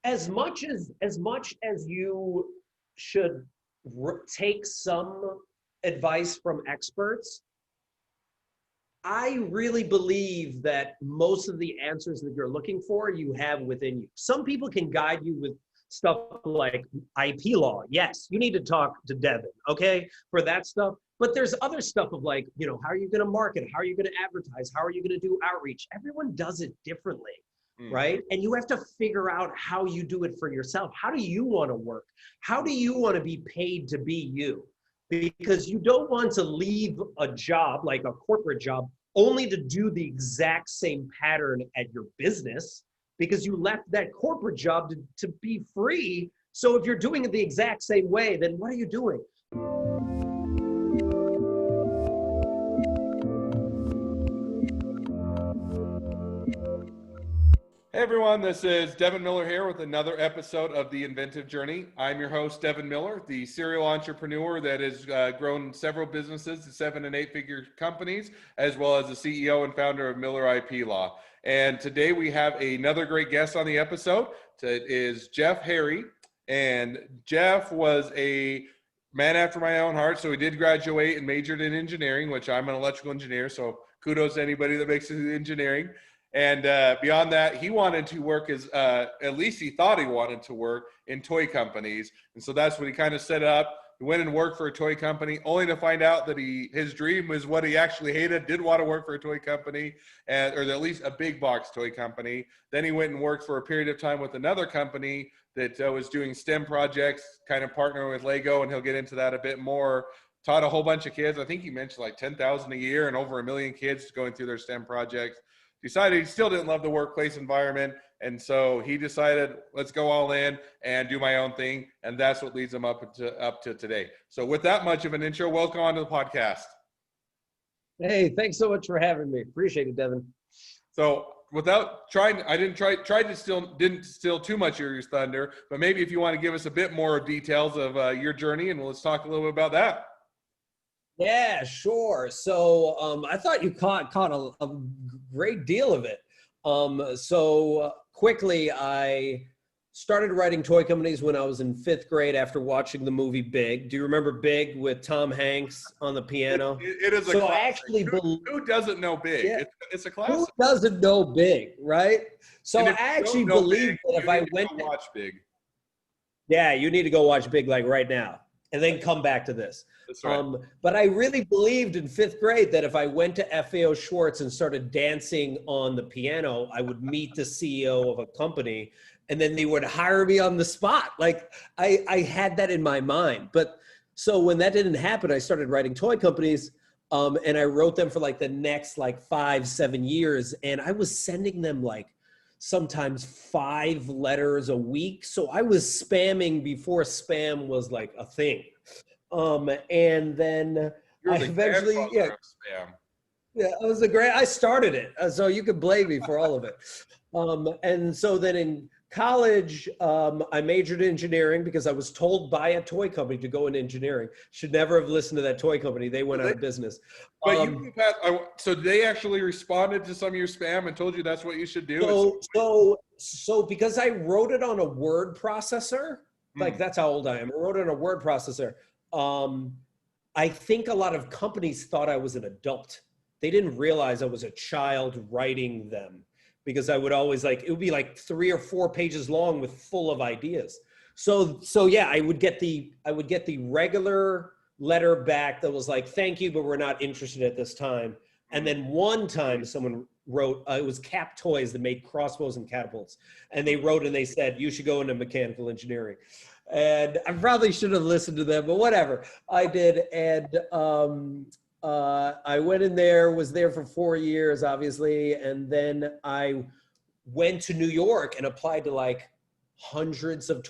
as much as you should take some advice from experts, I really believe that most of the answers that you're looking for, you have within you. Some people can guide you with stuff like IP law. Yes, you need to talk to Devin, okay, for that stuff. But there's other stuff of like, how are you going to market? How are you going to advertise? How are you going to do outreach? Everyone does it differently, right? And you have to figure out how you do it for yourself. How do you want to work? How do you want to be paid to be you? Because you don't want to leave a job, like a corporate job, only to do the exact same pattern at your business, because you left that corporate job to be free. So if you're doing it the exact same way, then what are you doing? Hey everyone, this is Devin Miller here with another episode of the Inventive Journey. I'm your host, Devin Miller, the serial entrepreneur that has grown several businesses to 7- and 8-figure companies, as well as the CEO and founder of Miller IP Law. And today we have another great guest on the episode. It is Jeff Harry. And Jeff was a man after my own heart. So he did graduate and majored in engineering, which I'm an electrical engineer. So kudos to anybody that makes it in engineering. And beyond that, he wanted to work at least he thought he wanted to work in toy companies. And so that's what he kind of set up. He went and worked for a toy company, only to find out that his dream was what he actually hated, didn't want to work for a toy company, or at least a big box toy company. Then he went and worked for a period of time with another company that was doing STEM projects, kind of partnering with Lego, and he'll get into that a bit more. Taught a whole bunch of kids. I think he mentioned like 10,000 a year and over 1 million kids going through their STEM projects. Decided he still didn't love the workplace environment. And so he decided, let's go all in and do my own thing. And that's what leads him up to today. So with that much of an intro, welcome on to the podcast. Hey, thanks so much for having me. Appreciate it, Devin. So without trying, didn't steal too much of your thunder, but maybe if you want to give us a bit more details of your journey, and let's talk a little bit about that. Yeah, sure. So I thought you caught a great deal of it. So quickly, I started writing toy companies when I was in 5th grade after watching the movie Big. Do you remember Big with Tom Hanks on the piano? It is a so classic. I actually who doesn't know Big? Yeah. It's a classic. Who doesn't know Big, right? So I actually believe that if I went to watch Big. Yeah, you need to go watch Big like right now, and then come back to this. That's right. But I really believed in 5th grade that if I went to FAO Schwartz and started dancing on the piano, I would meet the CEO of a company, and then they would hire me on the spot. Like I had that in my mind. But so when that didn't happen, I started writing toy companies, and I wrote them for like the next 5-7 years, and I was sending them sometimes 5 letters a week. So I was spamming before spam was like a thing. And then You're I the eventually, grandfather of spam. I started it. So you could blame me for all of it. And so then in college, I majored in engineering because I was told by a toy company to go into engineering. Should never have listened to that toy company. They went out of business. But so they actually responded to some of your spam and told you that's what you should do? So because I wrote it on a word processor, that's how old I am. I wrote it on a word processor. I think a lot of companies thought I was an adult. They didn't realize I was a child writing them, because I would always it would be 3 or 4 pages long with full of ideas. So yeah, I would get the regular letter back that was like, thank you, but we're not interested at this time. And then one time someone wrote, it was Cap Toys that made crossbows and catapults. And they wrote and they said, you should go into mechanical engineering. And I probably should have listened to them, but whatever. I did. And I went in there, was there for 4 years, obviously. And then I went to New York and applied to hundreds of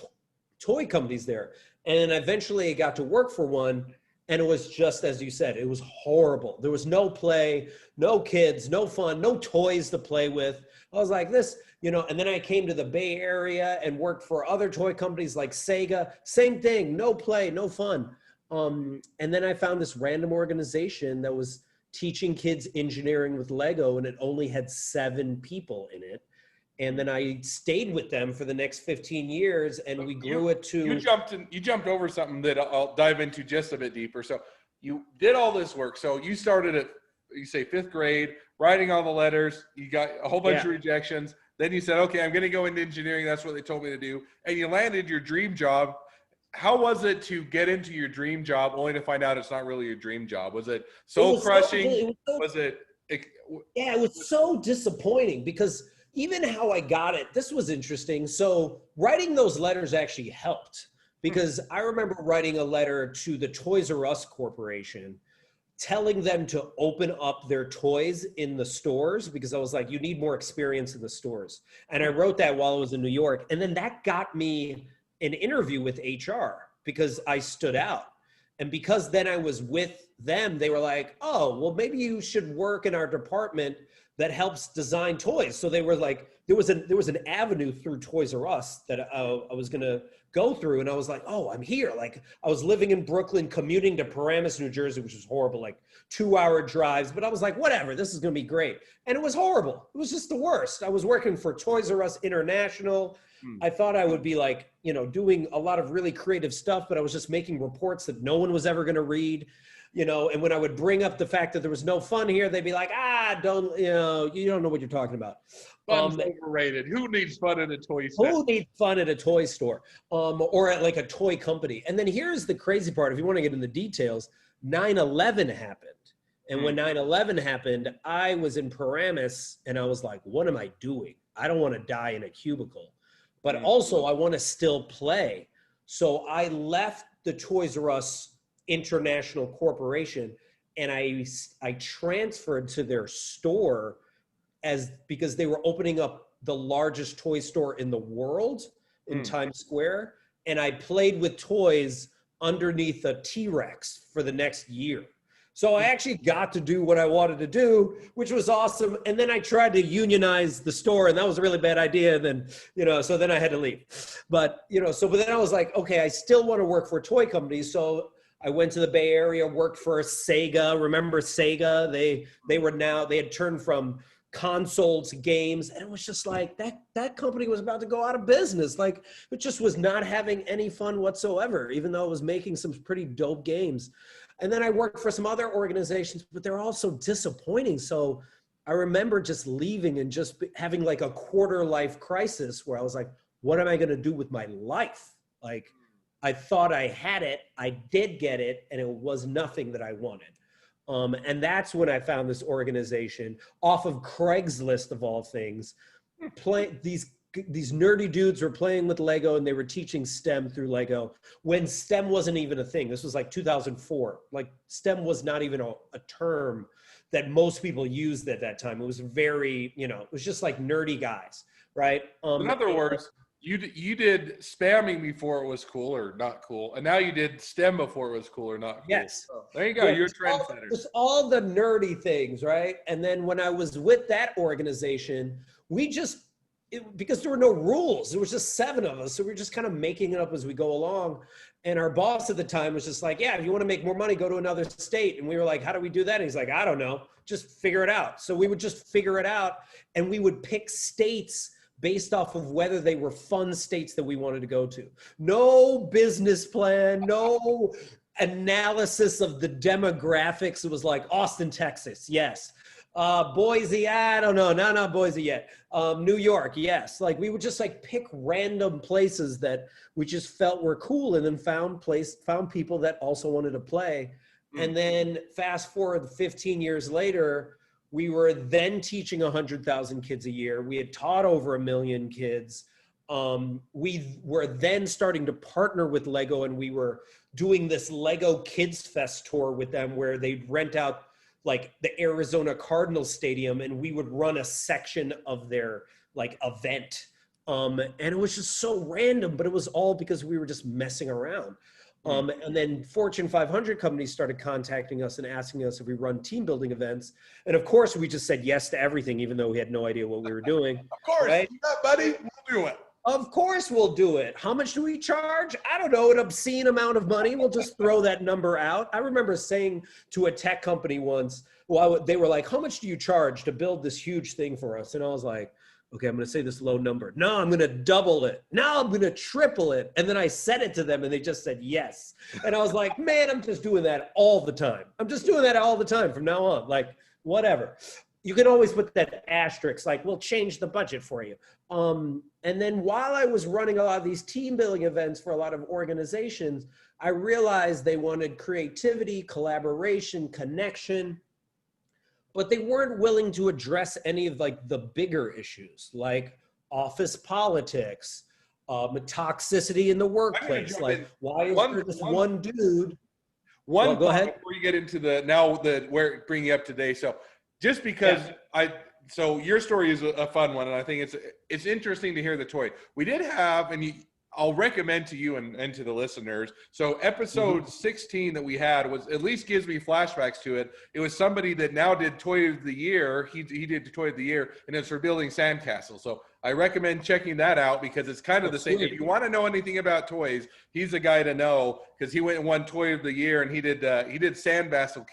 toy companies there. And eventually I got to work for one. And it was just, as you said, it was horrible. There was no play, no kids, no fun, no toys to play with. I was like this, and then I came to the Bay Area and worked for other toy companies like Sega. Same thing, no play, no fun. And then I found this random organization that was teaching kids engineering with Lego, and it only had 7 people in it. And then I stayed with them for the next 15 years, and we grew it to. You jumped over something that I'll dive into just a bit deeper. So you did all this work. So you started at, you say, 5th grade, writing all the letters. You got a whole bunch of rejections. Then you said, okay, I'm going to go into engineering. That's what they told me to do. And you landed your dream job. How was it to get into your dream job only to find out it's not really your dream job? Was it soul crushing? Yeah, it was so disappointing because even how I got it, this was interesting. So writing those letters actually helped because I remember writing a letter to the Toys R Us Corporation telling them to open up their toys in the stores because I was like, you need more experience in the stores. And I wrote that while I was in New York. And then that got me an interview with HR because I stood out. And because then I was with them, they were like, oh, well, maybe you should work in our department that helps design toys. So they were like, there was an avenue through Toys R Us that I was gonna go through. And I was like, oh, I'm here. Like I was living in Brooklyn, commuting to Paramus, New Jersey, which was horrible, like 2-hour drives. But I was like, whatever, this is gonna be great. And it was horrible. It was just the worst. I was working for Toys R Us International. I thought I would be like, doing a lot of really creative stuff, but I was just making reports that no one was ever gonna read. And when I would bring up the fact that there was no fun here, they'd be like, you don't know what you're talking about. Fun's overrated. Who needs fun in a toy store? Who needs fun at a toy store? Or at like a toy company? And then here's the crazy part. If you want to get into the details, 9/11 happened. And when 9/11 happened, I was in Paramus and I was like, what am I doing? I don't want to die in a cubicle, but also I want to still play. So I left the Toys R Us International Corporation and I transferred to their store because they were opening up the largest toy store in the world in Times Square. And I played with toys underneath a T-Rex for the next year. So I actually got to do what I wanted to do, which was awesome. And then I tried to unionize the store and that was a really bad idea. And then, so then I had to leave. But then I was like, okay, I still want to work for a toy company. So I went to the Bay Area, worked for Sega. Remember Sega? They had turned from console to games. And it was just like that company was about to go out of business. Like it just was not having any fun whatsoever, even though it was making some pretty dope games. And then I worked for some other organizations, but they're all so disappointing. So I remember just leaving and just having like a quarter life crisis where I was like, what am I going to do with my life? Like, I thought I had it, I did get it, and it was nothing that I wanted. And that's when I found this organization off of Craigslist of all things. These nerdy dudes were playing with Lego and they were teaching STEM through Lego when STEM wasn't even a thing. This was like 2004. Like STEM was not even a term that most people used at that time. It was very, it was just like nerdy guys, right? In other words, you did spamming before it was cool or not cool, and now you did STEM before it was cool or not cool. Yes. So, there you go. You're a trendsetter. Just all the nerdy things, right? And then when I was with that organization, because there were no rules, there was just 7 of us, so we were just kind of making it up as we go along. And our boss at the time was just like, yeah, if you want to make more money, go to another state. And we were like, how do we do that? And he's like, I don't know, just figure it out. So we would just figure it out, and we would pick states based off of whether they were fun states that we wanted to go to. No business plan, no analysis of the demographics. It was like Austin, Texas, yes. Boise, I don't know, no, not Boise yet. New York, yes. Like we would just like pick random places that we just felt were cool, and then found people that also wanted to play. And then fast forward 15 years later, we were then teaching 100,000 kids a year. We had taught over 1 million kids. We were then starting to partner with Lego, and we were doing this Lego Kids Fest tour with them where they'd rent out like the Arizona Cardinals Stadium, and we would run a section of their like event. And it was just so random, but it was all because we were just messing around. And then Fortune 500 companies started contacting us and asking us if we run team building events. And of course, we just said yes to everything, even though we had no idea what we were doing. Of course, right? Yeah, buddy, we'll do it. Of course we'll do it. How much do we charge? I don't know, an obscene amount of money. We'll just throw that number out. I remember saying to a tech company once, they were like, how much do you charge to build this huge thing for us? And I was like, okay, I'm going to say this low number. No, I'm going to double it. No, I'm going to triple it. And then I said it to them and they just said yes. And I was like, man, I'm just doing that all the time. I'm just doing that all the time from now on. Like, whatever. You can always put that asterisk, like, we'll change the budget for you. And then while I was running a lot of these team building events for a lot of organizations, I realized they wanted creativity, collaboration, connection, but they weren't willing to address any of like the bigger issues like office politics, toxicity in the workplace. Like, why is there this one dude? One Go ahead. before you get into where bring you up today. So just because so your story is a fun one, and I think it's interesting to hear the toy. We did have, and I'll recommend to you and to the listeners. So episode 16 that we had was, at least gives me flashbacks to it. It was somebody that now did Toy of the Year. He did the Toy of the Year, and it's for building sandcastles. So I recommend checking that out because it's kind of the same. If you want to know anything about toys, he's the guy to know because he went and won Toy of the Year, and he did sandcastle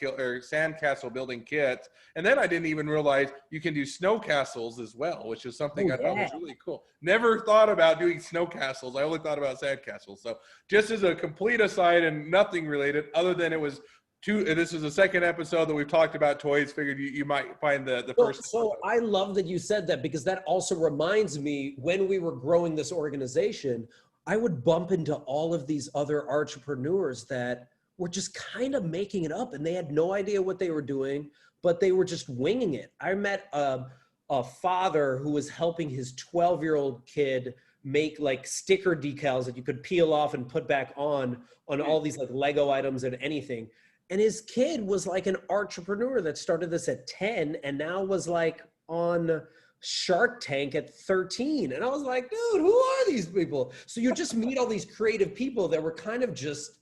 building kits. And then I didn't even realize you can do snow castles as well, which is something I thought was really cool. Never thought about doing snow castles. I only thought about sandcastles. So just as a complete aside and nothing related, other than it was this is the second episode that we've talked about toys. Figured you might find the first. So I love that you said that because that also reminds me when we were growing this organization, I would bump into all of these other entrepreneurs that were just kind of making it up and they had no idea what they were doing, but they were just winging it. I met a father who was helping his 12-year-old kid make like sticker decals that you could peel off and put back on all these like Lego items and anything. And his kid was like an entrepreneur that started this at 10 and now was like on Shark Tank at 13. And I was like, dude, who are these people? So you just meet all these creative people that were kind of just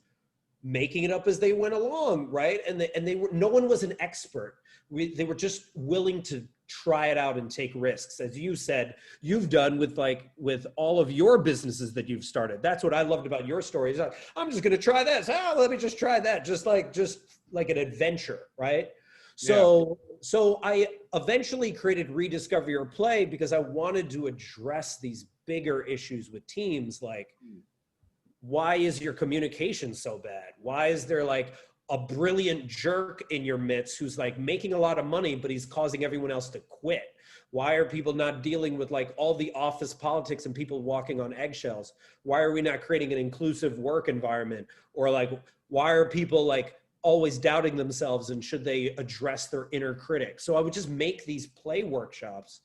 making it up as they went along, right? And they were, no one was an expert. They were just willing to try it out and take risks, as you said you've done with all of your businesses that you've started. That's what I loved about your story. Is like, I'm just going to try this. Let me just try that. Just like an adventure, right? So I eventually created Rediscover Your Play because I wanted to address these bigger issues with teams, like why is your communication so bad? Why is there like a brilliant jerk in your midst who's like making a lot of money, but he's causing everyone else to quit? Why are people not dealing with like all the office politics and people walking on eggshells? Why are we not creating an inclusive work environment? Or like, why are people like always doubting themselves and should they address their inner critic? So I would just make these play workshops.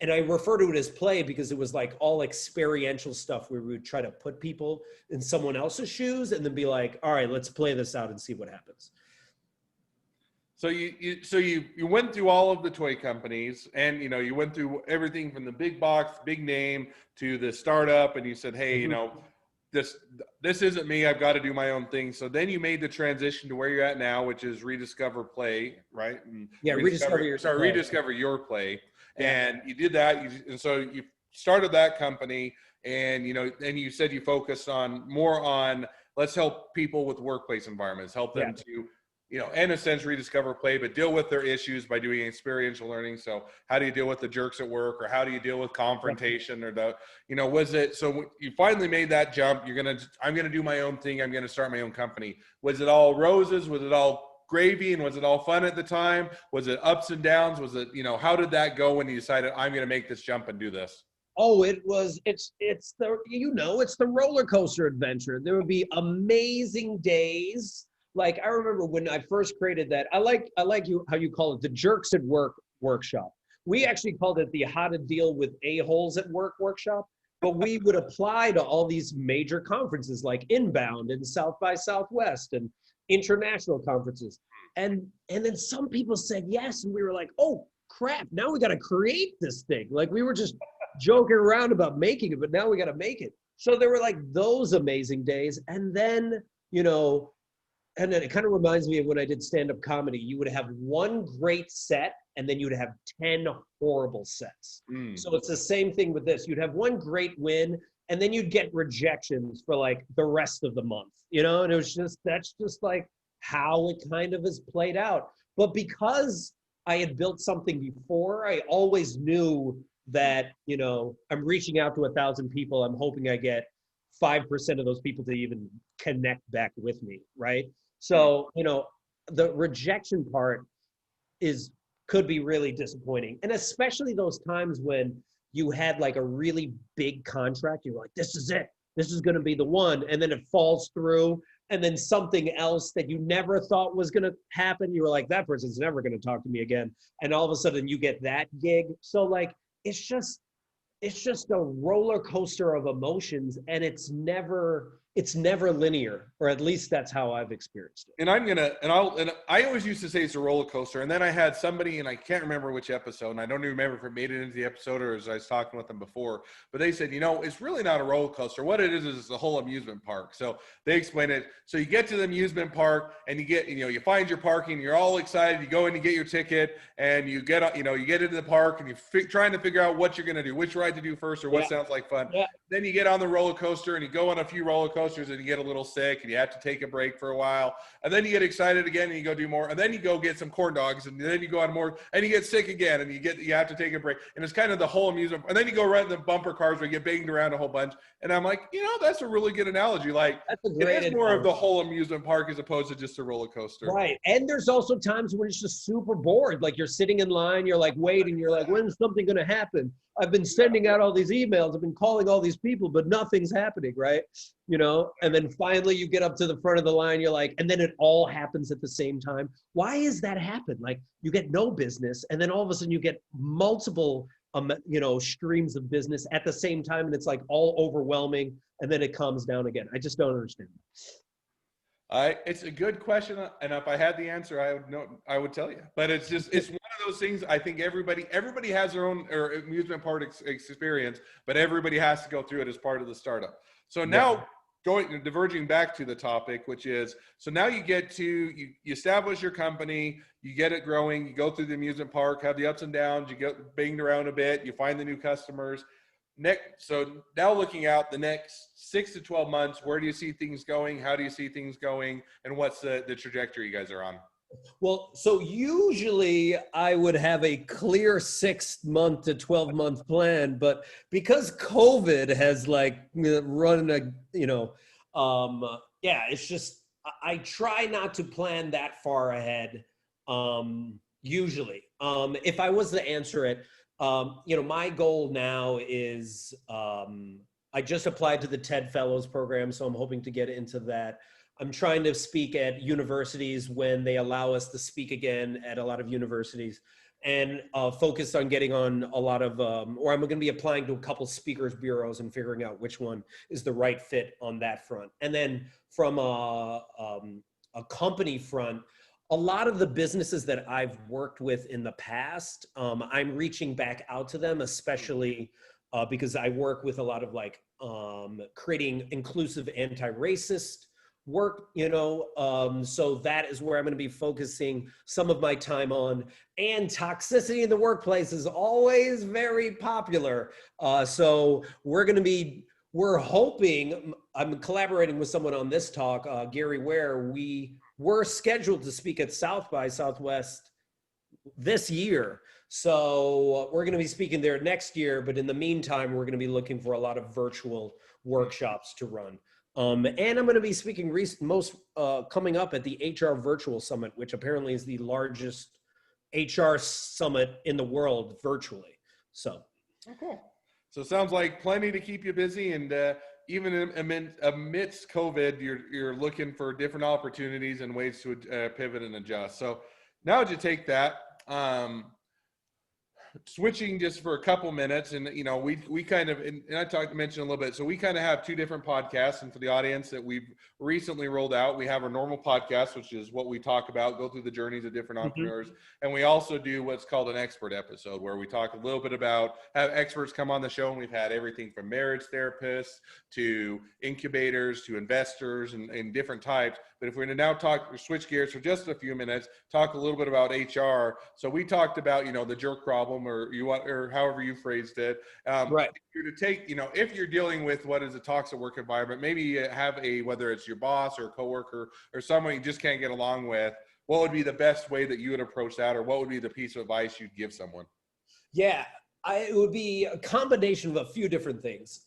And I refer to it as play because it was like all experiential stuff where we would try to put people in someone else's shoes and then be like, all right, let's play this out and see what happens. So you went through all of the toy companies and, you went through everything from the big box, big name to the startup. And you said, hey, this isn't me. I've got to do my own thing. So then you made the transition to where you're at now, which is Rediscover Play, right? And Rediscover Your Play. And you did that. And so you started that company and, and you said you focused more on let's help people with workplace environments, help them to, in a sense, rediscover play, but deal with their issues by doing experiential learning. So how do you deal with the jerks at work, or how do you deal with confrontation, or was it, so you finally made that jump, I'm going to do my own thing. I'm going to start my own company. Was it all roses? Was it all gravy? And was it all fun at the time? Was it ups and downs? Was it, how did that go when you decided I'm going to make this jump and do this? Oh, it's the roller coaster adventure. There would be amazing days. Like I remember when I first created that, I like how you call it the Jerks at Work workshop. We actually called it the How to Deal with A-Holes at Work workshop, but we would apply to all these major conferences like Inbound and South by Southwest and international conferences. And then some people said yes, and we were like, oh crap, now we got to create this thing. Like we were just joking around about making it, but now we got to make it. So there were like those amazing days. And then, and then it kind of reminds me of when I did stand-up comedy. You would have one great set and then you'd have 10 horrible sets. So it's the same thing with this. You'd have one great win and then you'd get rejections for like the rest of the month, and it was that's just like how it kind of has played out. But because I had built something before, I always knew that, you know, I'm reaching out to 1,000 people. I'm hoping I get 5% of those people to even connect back with me, right? So, you know, the rejection part is could be really disappointing. And especially those times when you had like a really big contract, you're like, this is it. This is going to be the one. And then it falls through. And then something else that you never thought was going to happen, you were like, that person's never going to talk to me again. And all of a sudden you get that gig. So like, it's just, it's just a roller coaster of emotions, and it's never linear, or at least that's how I've experienced it. And I always used to say it's a roller coaster. And then I had somebody, and I can't remember which episode, and I don't even remember if it made it into the episode or as I was talking with them before, but they said, you know, it's really not a roller coaster. What it is the whole amusement park. So they explain it. So you get to the amusement park and you find your parking, you're all excited. You go in, you get your ticket, and you get into the park, and you're trying to figure out what you're going to do, which ride to do first, or what sounds like fun. Yeah. Then you get on the roller coaster, and you go on a few roller coasters, and you get a little sick, and you have to take a break for a while. And then you get excited again, and you go do more. And then you go get some corn dogs, and then you go on more, and you get sick again, and you have to take a break. And it's kind of the whole amusement. And then you go right in the bumper cars where you get banged around a whole bunch. And I'm like, you know, that's a really good analogy. Like, it is more of the whole amusement park as opposed to just a roller coaster. Right. And there's also times when it's just super bored. Like you're sitting in line, you're like waiting, you're like, when's something going to happen? I've been sending out all these emails, I've been calling all these people, but nothing's happening, right? You know, and then finally you get up to the front of the line, you're like, and then it all happens at the same time. Why is that happen? Like you get no business, and then all of a sudden you get multiple, streams of business at the same time, and it's like all overwhelming, and then it calms down again. I just don't understand. It's a good question, and if I had the answer, I would tell you. But it's one of those things. I think everybody has their own amusement park experience, but everybody has to go through it as part of the startup. So now, diverging back to the topic, which is, so now you establish your company, you get it growing, you go through the amusement park, have the ups and downs, you get banged around a bit, you find the new customers. So now looking out the next 6 to 12 months, where do you see things going? How do you see things going? And what's the trajectory you guys are on? Well, so usually I would have a clear 6 month to 12-month plan, but because COVID has like run it's just, I try not to plan that far ahead. Usually, if I was to answer it, my goal now is, I just applied to the TED Fellows program, so I'm hoping to get into that. I'm trying to speak at universities when they allow us to speak again at a lot of universities, and focus on getting on a lot of, or I'm going to be applying to a couple speakers bureaus and figuring out which one is the right fit on that front. And then from a company front, a lot of the businesses that I've worked with in the past, I'm reaching back out to them, especially because I work with a lot of like creating inclusive anti-racist work, so that is where I'm going to be focusing some of my time on. And toxicity in the workplace is always very popular. So we're hoping, I'm collaborating with someone on this talk, Gary Ware. We're scheduled to speak at South by Southwest this year. So we're going to be speaking there next year, but in the meantime, we're going to be looking for a lot of virtual workshops to run. And I'm going to be speaking coming up at the HR Virtual Summit, which apparently is the largest HR summit in the world virtually. So, cool. So it sounds like plenty to keep you busy, and even amidst COVID, you're looking for different opportunities and ways to pivot and adjust. So now that you take that, switching just for a couple minutes, and we kind of, and I mentioned a little bit, so we kind of have two different podcasts. And for the audience that we've recently rolled out, we have our normal podcast, which is what we talk about, go through the journeys of different entrepreneurs. And we also do what's called an expert episode, where we talk a little bit about, have experts come on the show, and we've had everything from marriage therapists to incubators to investors and different types. But if we're going to now switch gears for just a few minutes, talk a little bit about HR. So we talked about, the jerk problem, or however you phrased it. Right. If you're dealing with what is a toxic work environment, maybe you have whether it's your boss or a coworker or someone you just can't get along with, what would be the best way that you would approach that, or what would be the piece of advice you'd give someone? Yeah. It would be a combination of a few different things.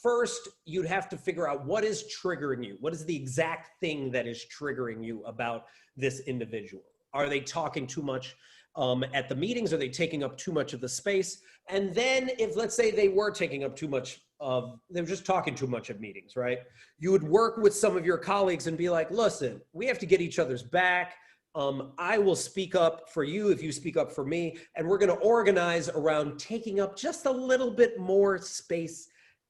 First, you'd have to figure out what is triggering you. What is the exact thing that is triggering you about this individual? Are they talking too much at the meetings? Are they taking up too much of the space? And then if, let's say, they were taking up too much they were just talking too much at meetings, right? You would work with some of your colleagues and be like, listen, we have to get each other's back. I will speak up for you if you speak up for me, and we're going to organize around taking up just a little bit more space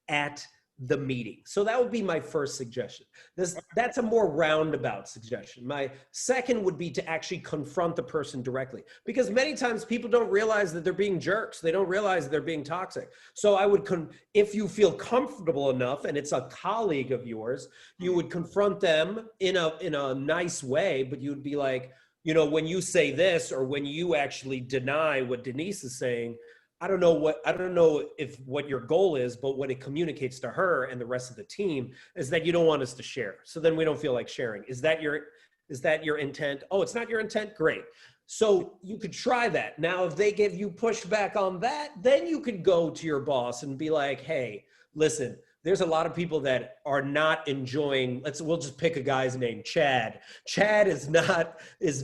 at the meeting. So that would be my first suggestion. That's a more roundabout suggestion. My second would be to actually confront the person directly, because many times people don't realize that they're being jerks. They don't realize they're being toxic. So I would, if you feel comfortable enough and it's a colleague of yours, you would confront them in a nice way, but you'd be like, you know, when you say this, or when you actually deny what Denise is saying, I don't know if what your goal is, but what it communicates to her and the rest of the team is that you don't want us to share. So then we don't feel like sharing. Is that your intent? Oh, it's not your intent? Great. So you could try that. Now, if they give you pushback on that, then you could go to your boss and be like, hey, listen, there's a lot of people that are not enjoying, we'll just pick a guy's name, Chad. Chad is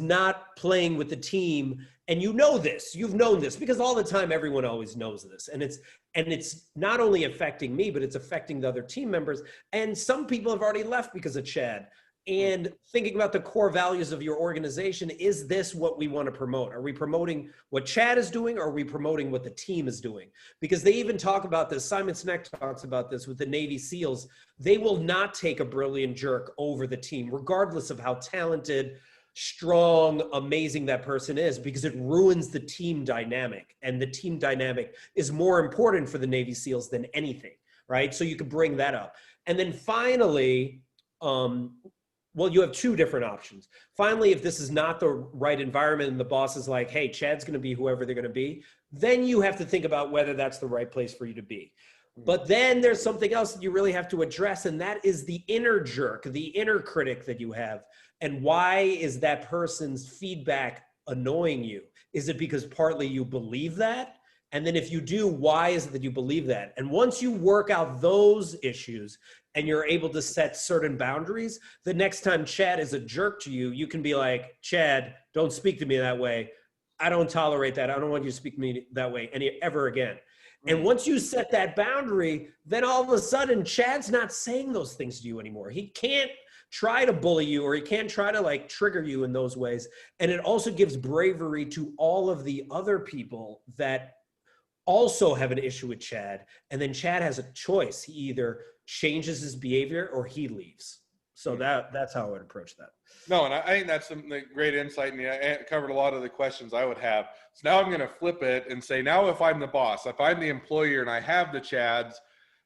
not playing with the team. And you know this, you've known this, because all the time, everyone always knows this. And it's not only affecting me, but it's affecting the other team members. And some people have already left because of Chad. And thinking about the core values of your organization, is this what we want to promote? Are we promoting what Chad is doing, or are we promoting what the team is doing? Because they even talk about this, Simon Sinek talks about this with the Navy SEALs. They will not take a brilliant jerk over the team, regardless of how talented, strong, amazing that person is, because it ruins the team dynamic. And the team dynamic is more important for the Navy SEALs than anything, right? So you could bring that up. And then finally, well, you have two different options. Finally, if this is not the right environment and the boss is like, hey, Chad's going to be whoever they're going to be, then you have to think about whether that's the right place for you to be. But then there's something else that you really have to address, and that is the inner jerk, the inner critic that you have. And why is that person's feedback annoying you? Is it because partly you believe that? And then if you do, why is it that you believe that? And once you work out those issues and you're able to set certain boundaries, the next time Chad is a jerk to you, you can be like, Chad, don't speak to me that way. I don't tolerate that. I don't want you to speak to me that way ever again. And once you set that boundary, then all of a sudden, Chad's not saying those things to you anymore. He can't try to bully you, or he can't try to like trigger you in those ways. And it also gives bravery to all of the other people that also have an issue with Chad. And then Chad has a choice. He either changes his behavior or he leaves. So that's how I would approach that. No, and I think that's some great insight, and it covered a lot of the questions I would have. So now I'm going to flip it and say, now if I'm the boss, if I'm the employer and I have the Chads,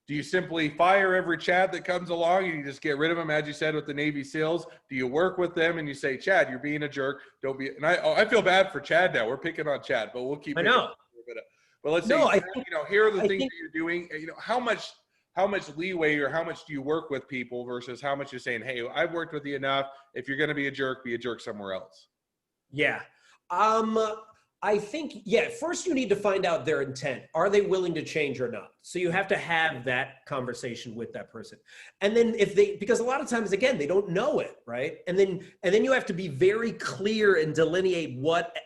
do you simply fire every Chad that comes along and you just get rid of them, as you said with the Navy SEALs? Do you work with them and you say, Chad, you're being a jerk, don't be? And I feel bad for Chad now. We're picking on Chad, but we'll keep. I know. But let's say, here are the things that you're doing. How much leeway or how much do you work with people versus how much you're saying, hey, I've worked with you enough. If you're going to be a jerk somewhere else. Yeah. I think, first you need to find out their intent. Are they willing to change or not? So you have to have that conversation with that person. And then because a lot of times, again, they don't know it, right? And then you have to be very clear and delineate what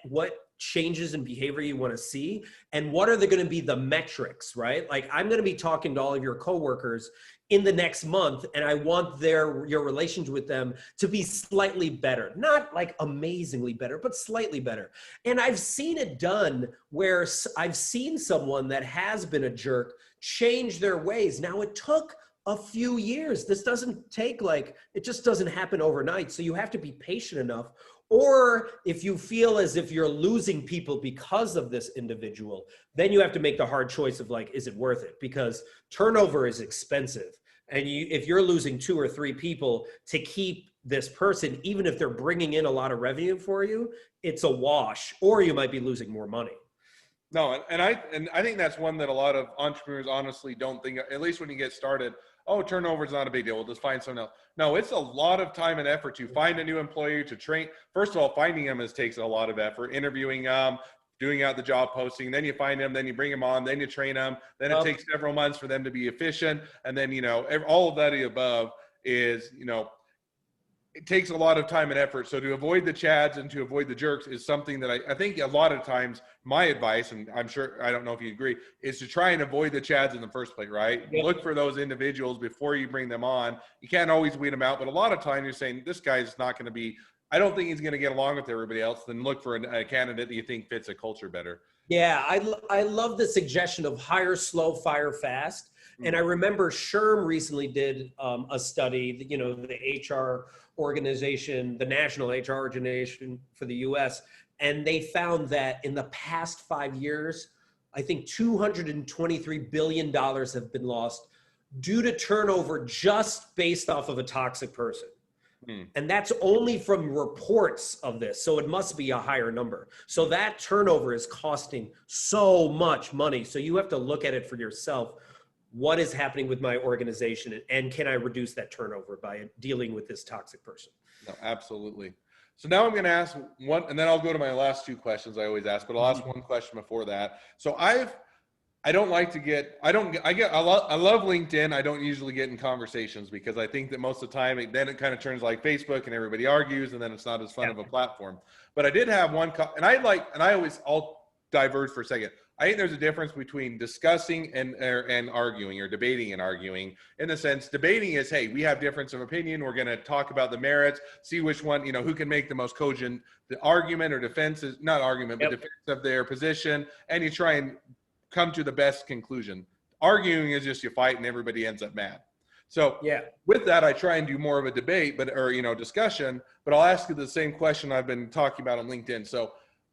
changes in behavior you want to see, and what are going to be the metrics, right? Like, I'm going to be talking to all of your coworkers in the next month, and I want your relations with them to be slightly better, not like amazingly better, but slightly better. And I've seen it done where I've seen someone that has been a jerk change their ways. Now, it took a few years. This doesn't take it just doesn't happen overnight. So you have to be patient enough. Or if you feel as if you're losing people because of this individual, then you have to make the hard choice of is it worth it? Because turnover is expensive. And if you're losing 2 or 3 people to keep this person, even if they're bringing in a lot of revenue for you, it's a wash, or you might be losing more money. No, and I think that's one that a lot of entrepreneurs honestly don't think, at least when you get started. Oh, turnover is not a big deal. We'll just find someone else. No, it's a lot of time and effort to find a new employee, to train. First of all, finding them takes a lot of effort. Interviewing them, doing out the job posting, then you find them, then you bring them on, then you train them, then it takes several months for them to be efficient. And then, all of that above is, it takes a lot of time and effort. So to avoid the chads and to avoid the jerks is something that I think a lot of times my advice, and I'm sure, I don't know if you agree, is to try and avoid the chads in the first place, right? Yep. Look for those individuals before you bring them on. You can't always weed them out, but a lot of time you're saying, this guy's not going to be, I don't think he's going to get along with everybody else. Then look for a candidate that you think fits a culture better. Yeah, I love the suggestion of hire slow, fire fast. And I remember SHRM recently did a study, the HR organization, the national HR organization for the US, and they found that in the past 5 years, I think $223 billion have been lost due to turnover just based off of a toxic person. And that's only from reports of this. So it must be a higher number. So that turnover is costing so much money. So you have to look at it for yourself. What is happening with my organization, and can I reduce that turnover by dealing with this toxic person? No, absolutely. So now I'm going to ask one, and then I'll go to my last two questions I always ask, but I'll ask one question before that. So I love LinkedIn. I don't usually get in conversations because I think that most of the time then it kind of turns like Facebook and everybody argues, and then it's not as fun of a platform. But I did have one, I'll diverge for a second. I think there's a difference between discussing and arguing, or debating and arguing. In the sense, debating is, hey, we have difference of opinion. We're going to talk about the merits, see which one, who can make the most cogent the argument or defense is not argument, but defense of their position. And you try and come to the best conclusion. Arguing is just you fight and everybody ends up mad. So with that, I try and do more of a debate, discussion, but I'll ask you the same question I've been talking about on LinkedIn. So,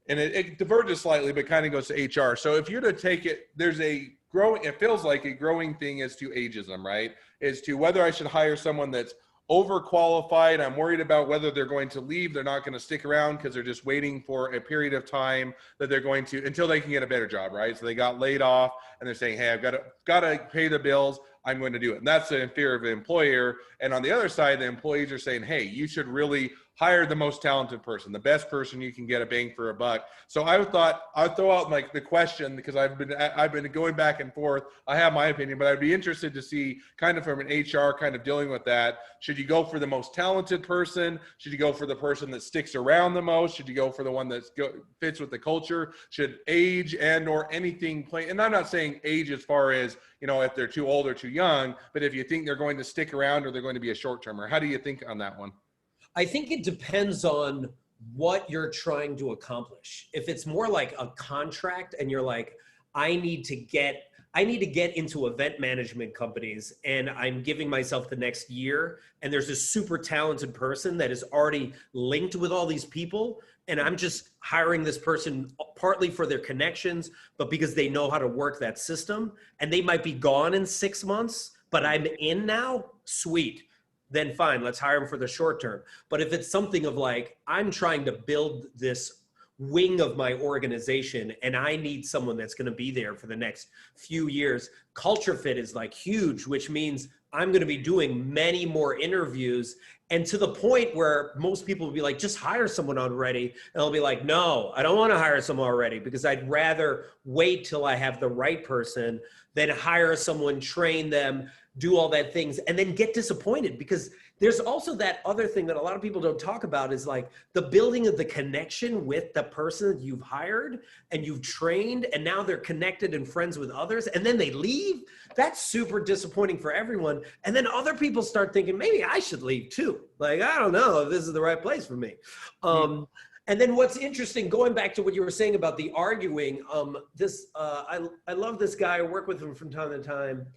and it diverges slightly, but kind of goes to HR. So if you're to take it, it feels like a growing thing as to ageism, right? As to whether I should hire someone that's overqualified. I'm worried about whether they're going to leave. They're not going to stick around because they're just waiting for a period of time that they're going to, until they can get a better job, right? So they got laid off and they're saying, hey, I've got to pay the bills. I'm going to do it. And that's the fear of the employer. And on the other side, the employees are saying, hey, you should really hire the most talented person, the best person you can get a bang for a buck. So I thought I'd throw out like the question, because I've been going back and forth. I have my opinion, but I'd be interested to see kind of from an HR kind of dealing with that. Should you go for the most talented person? Should you go for the person that sticks around the most? Should you go for the one that fits with the culture? Should age and or anything play? And I'm not saying age as far as, if they're too old or too young, but if you think they're going to stick around or they're going to be a short-termer, how do you think on that one? I think it depends on what you're trying to accomplish. If it's more like a contract and you're like, I need to get into event management companies and I'm giving myself the next year, and there's a super talented person that is already linked with all these people, and I'm just hiring this person partly for their connections, but because they know how to work that system, and they might be gone in 6 months, but I'm in now, sweet. Then fine, let's hire them for the short term. But if it's something of like, I'm trying to build this wing of my organization and I need someone that's going to be there for the next few years, culture fit is like huge, which means I'm going to be doing many more interviews, and to the point where most people will be like, just hire someone already. And I'll be like, no, I don't want to hire someone already, because I'd rather wait till I have the right person than hire someone, train them, do all that things, and then get disappointed. Because there's also that other thing that a lot of people don't talk about is like the building of the connection with the person that you've hired and you've trained, and now they're connected and friends with others, and then they leave. That's super disappointing for everyone. And then other people start thinking, maybe I should leave too. Like, I don't know if this is the right place for me. And then what's interesting, going back to what you were saying about the arguing, I love this guy. I work with him from time to time.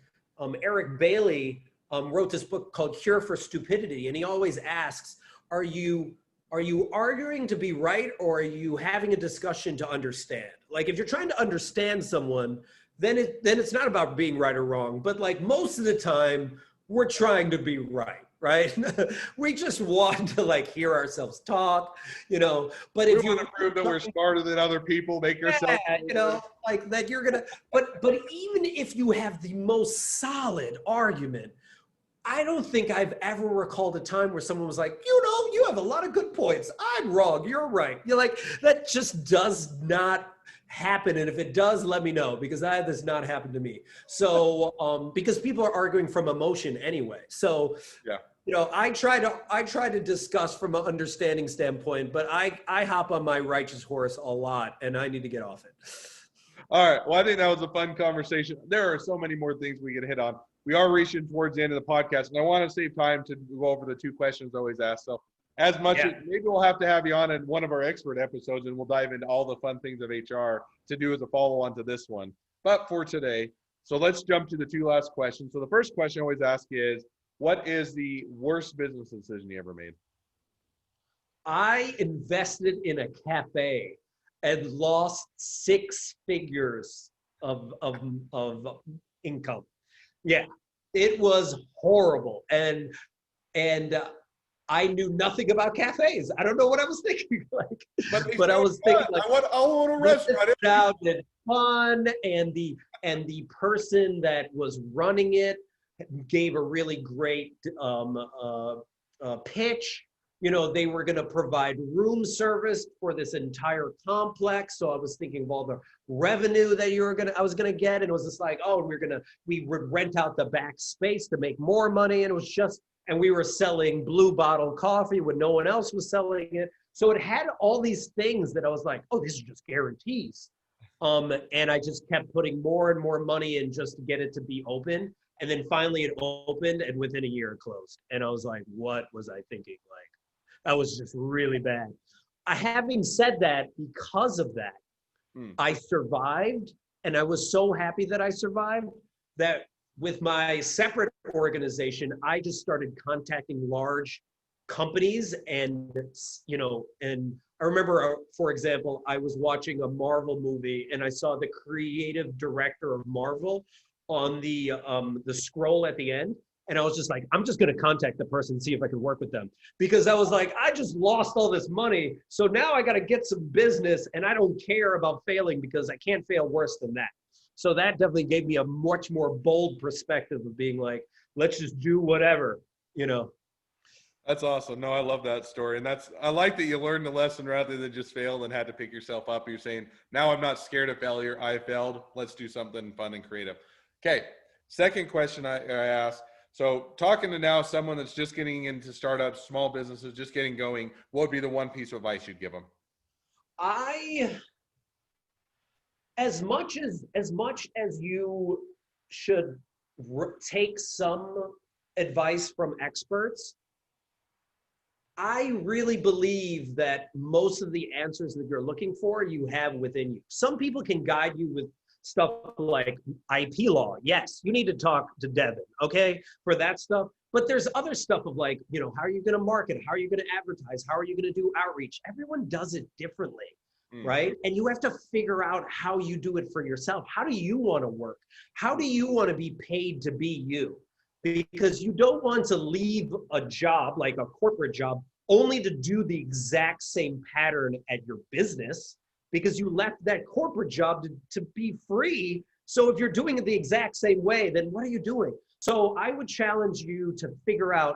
Eric Bailey wrote this book called Cure for Stupidity. And he always asks, are you arguing to be right, or are you having a discussion to understand? Like, if you're trying to understand someone, then it's not about being right or wrong. But like most of the time, we're trying to be right. Right? We just want to like hear ourselves talk, but if you want to prove that we're smarter than other people, make yourself, like that you're going to, but even if you have the most solid argument, I don't think I've ever recalled a time where someone was like, you have a lot of good points. I'm wrong. You're right. You're like, that just does not happen, and if it does, let me know, because that has not happened to me. So because people are arguing from emotion anyway. So Yeah. I try to discuss from an understanding standpoint, but I hop on my righteous horse a lot, and I need to get off it. All right. Well, I think that was a fun conversation. There are so many more things we could hit on. We are reaching towards the end of the podcast, and I want to save time to go over the two questions I always ask. So, as much as maybe we'll have to have you on in one of our expert episodes, and we'll dive into all the fun things of HR to do as a follow-on to this one. But for today, so let's jump to the two last questions. So the first question I always ask is, what is the worst business decision you ever made? I invested in a cafe and lost 6 figures of income. Yeah, it was horrible, and I knew nothing about cafes. I don't know what I was thinking, but I was thinking like, I want a restaurant. Out and fun, and the person that was running it gave a really great pitch. They were going to provide room service for this entire complex. So I was thinking of all the revenue that I was going to get. And it was just like, oh, we would rent out the back space to make more money. And it was just, and we were selling blue bottle coffee when no one else was selling it. So it had all these things that I was like, oh, this is just guarantees. And I just kept putting more and more money in just to get it to be open. And then finally it opened, and within a year it closed. And I was like, what was I thinking? That was just really bad. Having said that, because of that, I survived, and I was so happy that I survived that with my separate organization, I just started contacting large companies, and I remember, for example, I was watching a Marvel movie, and I saw the creative director of Marvel on the scroll at the end. And I was just like, I'm just going to contact the person and see if I can work with them. Because I was like, I just lost all this money. So now I got to get some business, and I don't care about failing because I can't fail worse than that. So that definitely gave me a much more bold perspective of being like, let's just do whatever, That's awesome. No, I love that story. And I like that you learned the lesson rather than just fail and had to pick yourself up. You're saying, now I'm not scared of failure. I failed. Let's do something fun and creative. Okay. Second question I asked. So talking to now someone that's just getting into startups, small businesses, just getting going, what would be the one piece of advice you'd give them? As much as you should take some advice from experts, I really believe that most of the answers that you're looking for, you have within you. Some people can guide you with stuff like IP law. Yes, you need to talk to Devin, okay, for that stuff. But there's other stuff of like, how are you going to market? How are you going to advertise? How are you going to do outreach? Everyone does it differently, right? And you have to figure out how you do it for yourself. How do you want to work? How do you want to be paid to be you? Because you don't want to leave a job, like a corporate job, only to do the exact same pattern at your business, because you left that corporate job to be free. So if you're doing it the exact same way, then what are you doing? So I would challenge you to figure out,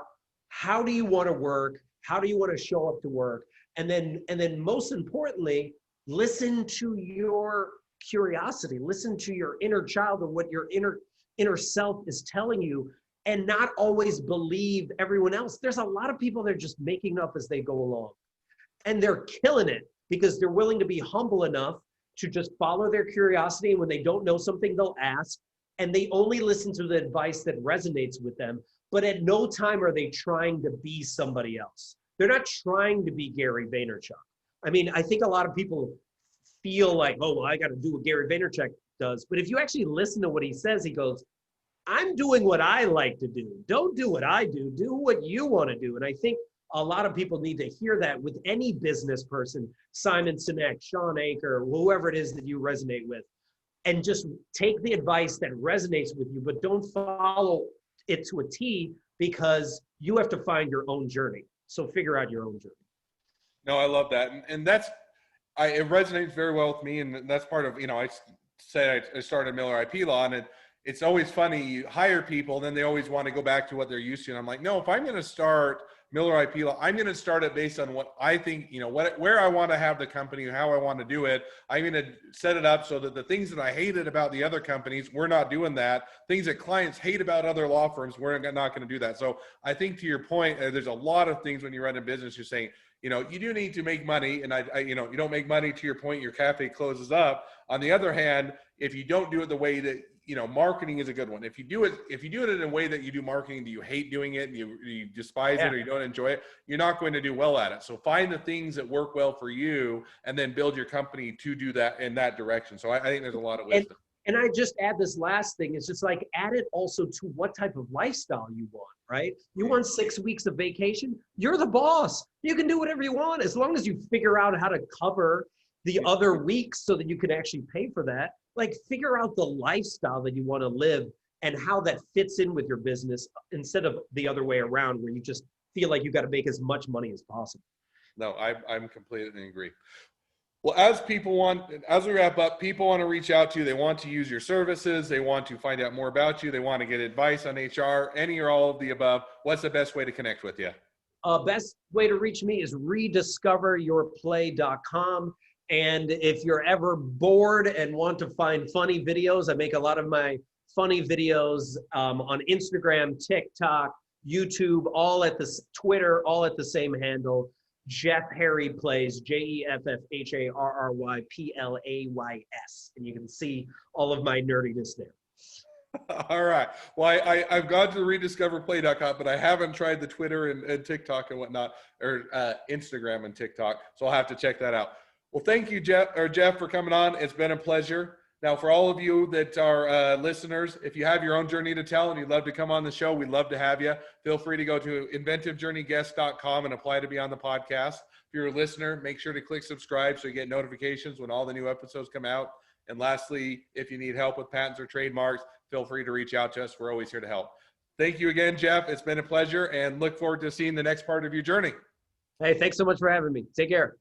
how do you want to work? How do you want to show up to work? And then most importantly, listen to your curiosity, listen to your inner child and what your inner self is telling you, and not always believe everyone else. There's a lot of people that are just making up as they go along, and they're killing it, because they're willing to be humble enough to just follow their curiosity. And when they don't know something, they'll ask, and they only listen to the advice that resonates with them. But at no time are they trying to be somebody else. They're not trying to be Gary Vaynerchuk. I mean, I think a lot of people feel like, oh, well, I got to do what Gary Vaynerchuk does. But if you actually listen to what he says, he goes, I'm doing what I like to do. Don't do what I do. Do what you want to do. And I think a lot of people need to hear that with any business person, Simon Sinek, Sean Aker, whoever it is that you resonate with, and just take the advice that resonates with you, but don't follow it to a T, because you have to find your own journey. So figure out your own journey. No, I love that. And it resonates very well with me. And that's part of, I said I started Miller IP Law, and it's always funny. You hire people, then they always want to go back to what they're used to. And I'm like, no, if I'm going to start Miller IP Law. I'm going to start it based on what I think, where I want to have the company, how I want to do it. I'm going to set it up so that the things that I hated about the other companies, we're not doing that. Things that clients hate about other law firms, we're not going to do that. So I think to your point, there's a lot of things when you run a business, you're saying, you do need to make money, and you don't make money, to your point, your cafe closes up. On the other hand, if you don't do it the way that, marketing is a good one. If you do it in a way that you do marketing, that you hate doing it, and you despise it, or you don't enjoy it, you're not going to do well at it. So find the things that work well for you, and then build your company to do that in that direction. So I think there's a lot of wisdom. And I just add this last thing. It's just like, add it also to what type of lifestyle you want, right? You want 6 weeks of vacation? You're the boss. You can do whatever you want, as long as you figure out how to cover the other weeks so that you can actually pay for that. Like, figure out the lifestyle that you want to live and how that fits in with your business, instead of the other way around, where you just feel like you got to make as much money as possible. No, I'm completely agree. Well, as we wrap up, people want to reach out to you. They want to use your services. They want to find out more about you. They want to get advice on HR, any or all of the above. What's the best way to connect with you? Best way to reach me is rediscoveryourplay.com. And if you're ever bored and want to find funny videos, I make a lot of my funny videos on Instagram, TikTok, YouTube, all at this, Twitter, all at the same handle. Jeff Harry Plays, JeffHarryPlays, and you can see all of my nerdiness there. All right. Well, I've gone to the rediscoverplay.com, but I haven't tried the Twitter and TikTok and whatnot, or Instagram and TikTok, so I'll have to check that out. Well, thank you, Jeff, for coming on. It's been a pleasure. Now, for all of you that are listeners, if you have your own journey to tell and you'd love to come on the show, we'd love to have you. Feel free to go to inventivejourneyguest.com and apply to be on the podcast. If you're a listener, make sure to click subscribe so you get notifications when all the new episodes come out. And lastly, if you need help with patents or trademarks, feel free to reach out to us. We're always here to help. Thank you again, Jeff. It's been a pleasure, and look forward to seeing the next part of your journey. Hey, thanks so much for having me. Take care.